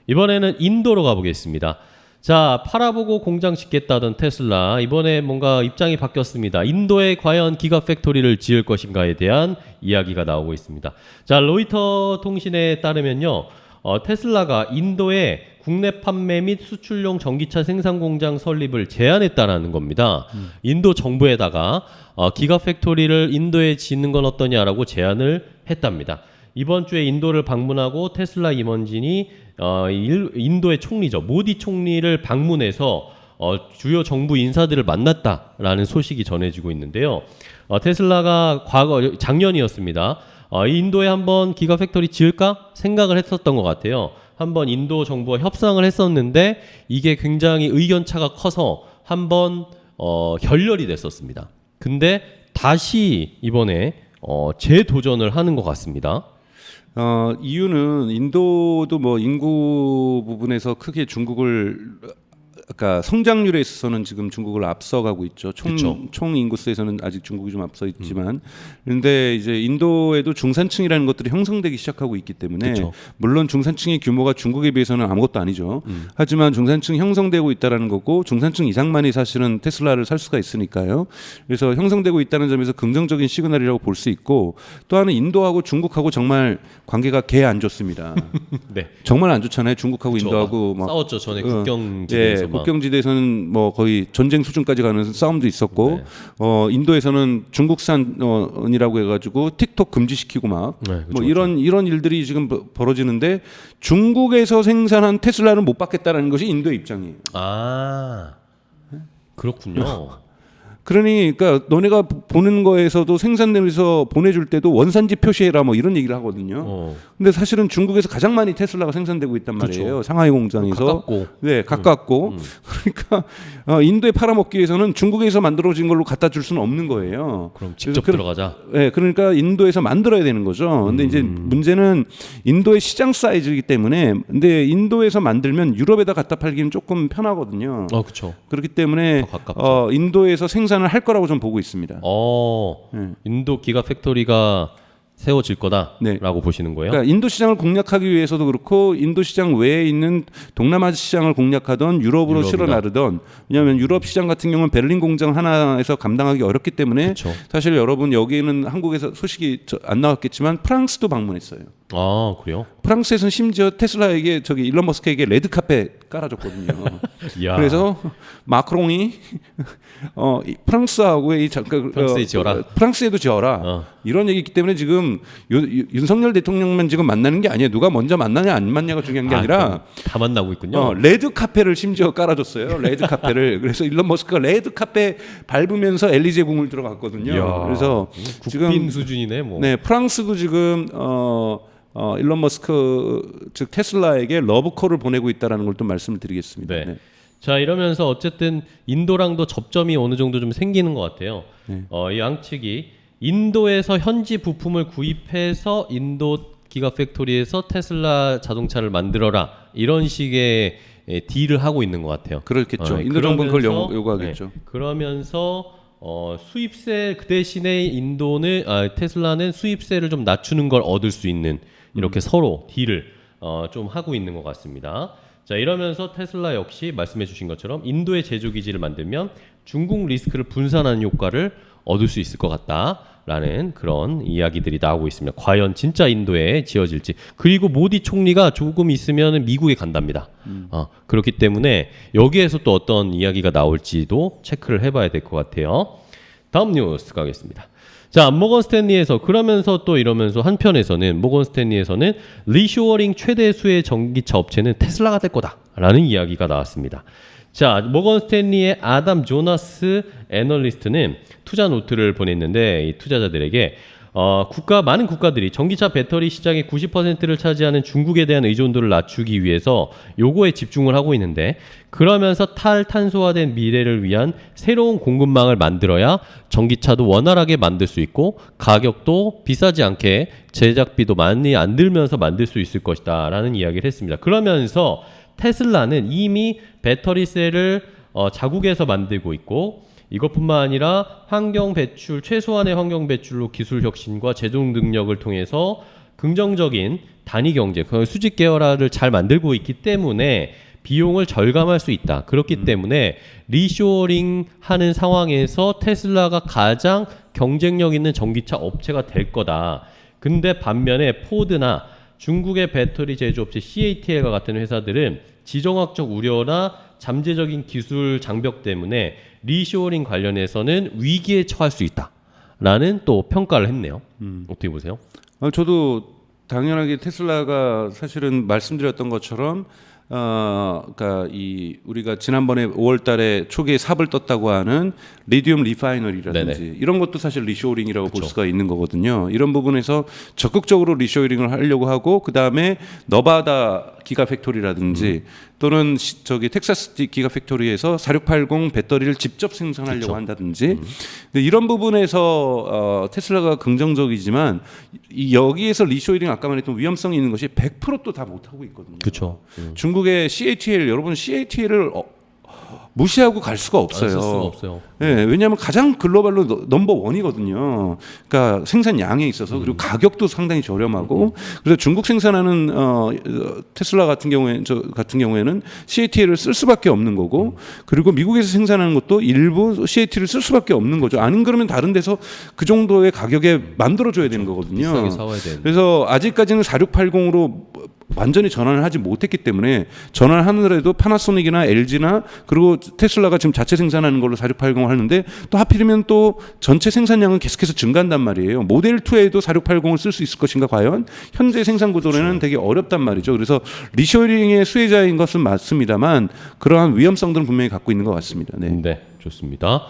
이번에는 인도로 가보겠습니다. 자, 팔아보고 공장 짓겠다던 테슬라 이번에 뭔가 입장이 바뀌었습니다. 인도에 과연 기가팩토리를 지을 것인가에 대한 이야기가 나오고 있습니다. 자, 로이터 통신에 따르면요, 테슬라가 인도에 국내 판매 및 수출용 전기차 생산 공장 설립을 제안했다라는 겁니다. 인도 정부에다가 기가팩토리를 인도에 짓는 건 어떠냐라고 제안을 했답니다. 이번 주에 인도를 방문하고 테슬라 임원진이 인도의 총리죠, 모디 총리를 방문해서 주요 정부 인사들을 만났다라는 소식이 전해지고 있는데요. 테슬라가 작년이었습니다. 인도에 한번 기가팩토리 지을까 생각을 했었던 것 같아요. 한번 인도 정부와 협상을 했었는데 이게 굉장히 의견차가 커서 한번 결렬이 됐었습니다. 근데 다시 이번에 재도전을 하는 것 같습니다. 이유는 인도도 뭐 인구 부분에서 크게 중국을, 그러니까 성장률에 있어서는 지금 중국을 앞서가고 있죠. 총 인구수에서는 아직 중국이 좀 앞서 있지만, 그런데 이제 인도에도 중산층이라는 것들이 형성되기 시작하고 있기 때문에, 그쵸. 물론 중산층의 규모가 중국에 비해서는 아무것도 아니죠. 하지만 중산층이 형성되고 있다라는 거고, 중산층 이상만이 사실은 테슬라를 살 수가 있으니까요. 그래서 형성되고 있다는 점에서 긍정적인 시그널이라고 볼 수 있고, 또 하나는 인도하고 중국하고 정말 관계가 개 안 좋습니다. 네. 정말 안 좋잖아요. 중국하고 그쵸. 인도하고 막 싸웠죠. 전에 국경지대에서. 국경지대에서는 뭐 거의 전쟁 수준까지 가는 싸움도 있었고, 네. 인도에서는 중국산이라고 해가지고 틱톡 금지시키고 막, 네, 그쵸, 뭐 이런 일들이 지금 벌어지는데, 중국에서 생산한 테슬라는 못 받겠다라는 것이 인도의 입장이에요. 아, 그렇군요. 그러니까 너네가 보는 거에서도 생산되면서 보내줄 때도 원산지 표시해라 뭐 이런 얘기를 하거든요. 근데 사실은 중국에서 가장 많이 테슬라가 생산되고 있단 말이에요. 그쵸. 상하이 공장에서. 가깝고. 네, 가깝고. 그러니까 인도에 팔아먹기 위해서는 중국에서 만들어진 걸로 갖다 줄 수는 없는 거예요. 그럼 직접 들어가자. 네, 그러니까 인도에서 만들어야 되는 거죠. 근데 이제 문제는 인도의 시장 사이즈이기 때문에, 근데 인도에서 만들면 유럽에다 갖다 팔기는 조금 편하거든요. 그렇죠. 그렇기 때문에 인도에서 생산을 할 거라고 좀 보고 있습니다. 네. 인도 기가팩토리가 세워질 거다라고 네. 보시는 거예요? 그러니까 인도 시장을 공략하기 위해서도 그렇고, 인도 시장 외에 있는 동남아 시장을 공략하던 유럽으로 실어 나르던, 왜냐하면 유럽 시장 같은 경우는 베를린 공장 하나에서 감당하기 어렵기 때문에, 그쵸. 사실 여러분 여기는 한국에서 소식이 안 나왔겠지만 프랑스도 방문했어요. 아, 그래요? 프랑스에서는 심지어 테슬라에게 일론 머스크에게 레드카펫 깔아줬거든요. 그래서 마크롱이 프랑스하고의 프랑스에 지어라. 프랑스에도 지어라. 이런 얘기이기 때문에 지금 윤석열 대통령만 지금 만나는 게 아니에요. 누가 먼저 만나냐 안 만나냐가 중요한 게 아니라 다 만나고 있군요. 레드카펫을 심지어 깔아줬어요. 레드카펫을. 그래서 일론 머스크가 레드카펫 밟으면서 엘리제 궁을 들어갔거든요. 이야, 그래서 국빈 지금 수준이네 뭐. 네, 프랑스도 지금 일론 머스크 즉 테슬라에게 러브콜을 보내고 있다라는 걸 또 말씀을 드리겠습니다. 네. 네. 자, 이러면서 어쨌든 인도랑도 접점이 어느 정도 좀 생기는 것 같아요. 네. 이 양측이 인도에서 현지 부품을 구입해서 인도 기가팩토리에서 테슬라 자동차를 만들어라, 이런 식의 딜을 하고 있는 것 같아요. 그렇겠죠. 인도 정부는 그걸 요구하겠죠. 네. 그러면서 수입세 그 대신에 테슬라는 수입세를 좀 낮추는 걸 얻을 수 있는, 이렇게 서로 딜을 좀 하고 있는 것 같습니다. 자, 이러면서 테슬라 역시 말씀해 주신 것처럼 인도의 제조 기지를 만들면 중국 리스크를 분산하는 효과를 얻을 수 있을 것 같다라는 그런 이야기들이 나오고 있습니다. 과연 진짜 인도에 지어질지. 그리고 모디 총리가 조금 있으면 미국에 간답니다. 그렇기 때문에 여기에서 또 어떤 이야기가 나올지도 체크를 해봐야 될 것 같아요. 다음 뉴스 가겠습니다. 자, 모건 스탠리에서 그러면서 또 이러면서 한편에서는 모건 스탠리에서는 리쇼어링 최대 수의 전기차 업체는 테슬라가 될 거다라는 이야기가 나왔습니다. 자, 모건 스탠리의 아담 조나스 애널리스트는 투자 노트를 보냈는데, 이 투자자들에게 많은 국가들이 전기차 배터리 시장의 90%를 차지하는 중국에 대한 의존도를 낮추기 위해서 요거에 집중을 하고 있는데, 그러면서 탈탄소화된 미래를 위한 새로운 공급망을 만들어야 전기차도 원활하게 만들 수 있고 가격도 비싸지 않게 제작비도 많이 안 들면서 만들 수 있을 것이다 라는 이야기를 했습니다. 그러면서 테슬라는 이미 배터리셀을 자국에서 만들고 있고, 이것뿐만 아니라 환경 배출, 최소한의 환경 배출로 기술 혁신과 제조 능력을 통해서 긍정적인 단위 경제, 그 수직 계열화를 잘 만들고 있기 때문에 비용을 절감할 수 있다. 그렇기 때문에 리쇼어링 하는 상황에서 테슬라가 가장 경쟁력 있는 전기차 업체가 될 거다. 근데 반면에 포드나 중국의 배터리 제조업체 CATL과 같은 회사들은 지정학적 우려나 잠재적인 기술 장벽 때문에 리쇼어링 관련해서는 위기에 처할 수 있다라는 또 평가를 했네요. 어떻게 보세요? 저도 당연하게 테슬라가 사실은 말씀드렸던 것처럼 그러니까 이 우리가 지난번에 5월달에 초기에 삽을 떴다고 하는 리튬 리파이너리라든지 네네. 이런 것도 사실 리쇼어링이라고 볼 수가 있는 거거든요. 이런 부분에서 적극적으로 리쇼어링을 하려고 하고 그 다음에 너바다 기가팩토리라든지 또는 저기 텍사스 기가팩토리에서 4680 배터리를 직접 생산하려고 한다든지 근데 이런 부분에서 테슬라가 긍정적이지만 여기에서 리쇼어링 아까 말했던 위험성이 있는 것이 100%또 다 못하고 있거든요. 그렇죠. 중국의 CATL 여러분 CATL을 무시하고 갈 수가 없어요. 쓸 수가 없어요. 네, 왜냐하면 가장 글로벌로 넘버 원이거든요. 그러니까 생산량에 있어서 그리고 가격도 상당히 저렴하고 그래서 중국 생산하는 테슬라 같은 경우에는 CATL을 쓸 수밖에 없는 거고 그리고 미국에서 생산하는 것도 일부 CATL을 쓸 수밖에 없는 거죠. 안 그러면 다른 데서 그 정도의 가격에 만들어줘야 되는 거거든요. 비싸게 사와야 되는. 그래서 아직까지는 4680으로 완전히 전환을 하지 못했기 때문에 전환을 하느라도 파나소닉이나 LG나 그리고 테슬라가 지금 자체 생산하는 걸로 4680을 하는데 또 하필이면 또 전체 생산량은 계속해서 증가한단 말이에요. 모델 2에도 4680을 쓸 수 있을 것인가 과연 현재 생산 구조로는 되게 어렵단 말이죠. 그래서 리쇼어링의 수혜자인 것은 맞습니다만 그러한 위험성들은 분명히 갖고 있는 것 같습니다. 네. 네, 좋습니다.